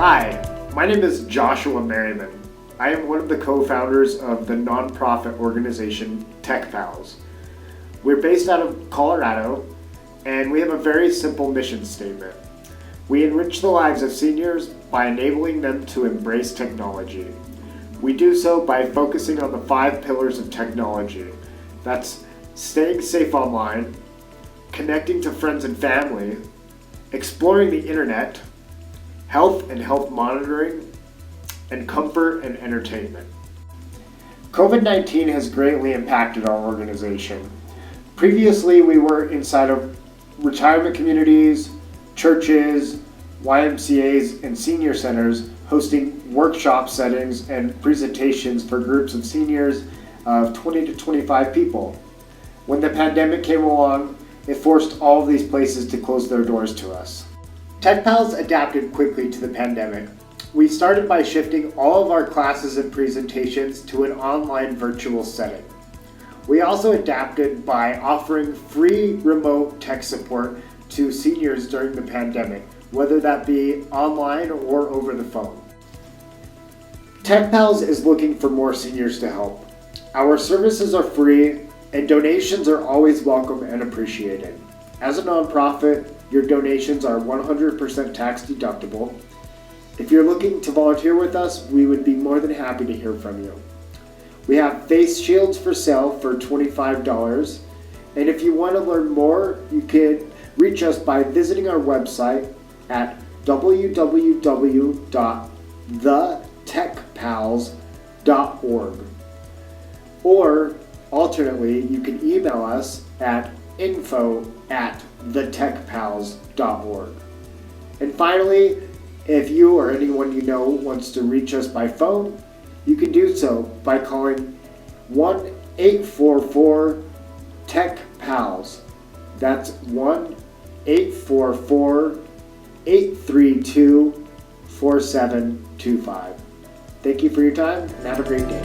Hi, my name is Joshua Merriman. I am one of the co-founders of the nonprofit organization Tech Pals. We're based out of Colorado, and we have a very simple mission statement. We enrich the lives of seniors by enabling them to embrace technology. We do so by focusing on the 5 pillars of technology. That's staying safe online, connecting to friends and family, exploring the internet, health and health monitoring, and comfort and entertainment. COVID-19 has greatly impacted our organization. Previously, we were inside of retirement communities, churches, YMCAs, and senior centers hosting workshop settings and presentations for groups of seniors of 20 to 25 people. When the pandemic came along, it forced all of these places to close their doors to us. Tech Pals adapted quickly to the pandemic. We started by shifting all of our classes and presentations to an online virtual setting. We also adapted by offering free remote tech support to seniors during the pandemic, whether that be online or over the phone. Tech Pals is looking for more seniors to help. Our services are free and donations are always welcome and appreciated. As a nonprofit, your donations are 100% tax deductible. If you're looking to volunteer with us, we would be more than happy to hear from you. We have face shields for sale for $25, and if you want to learn more, you can reach us by visiting our website at www.thetechpals.org. Or alternately, you can email us at info@thetechpals.org. And finally, if you or anyone you know wants to reach us by phone, you can do so by calling 1-844-TECH-PALS. That's 1-844-832-4725. Thank you for your time and have a great day.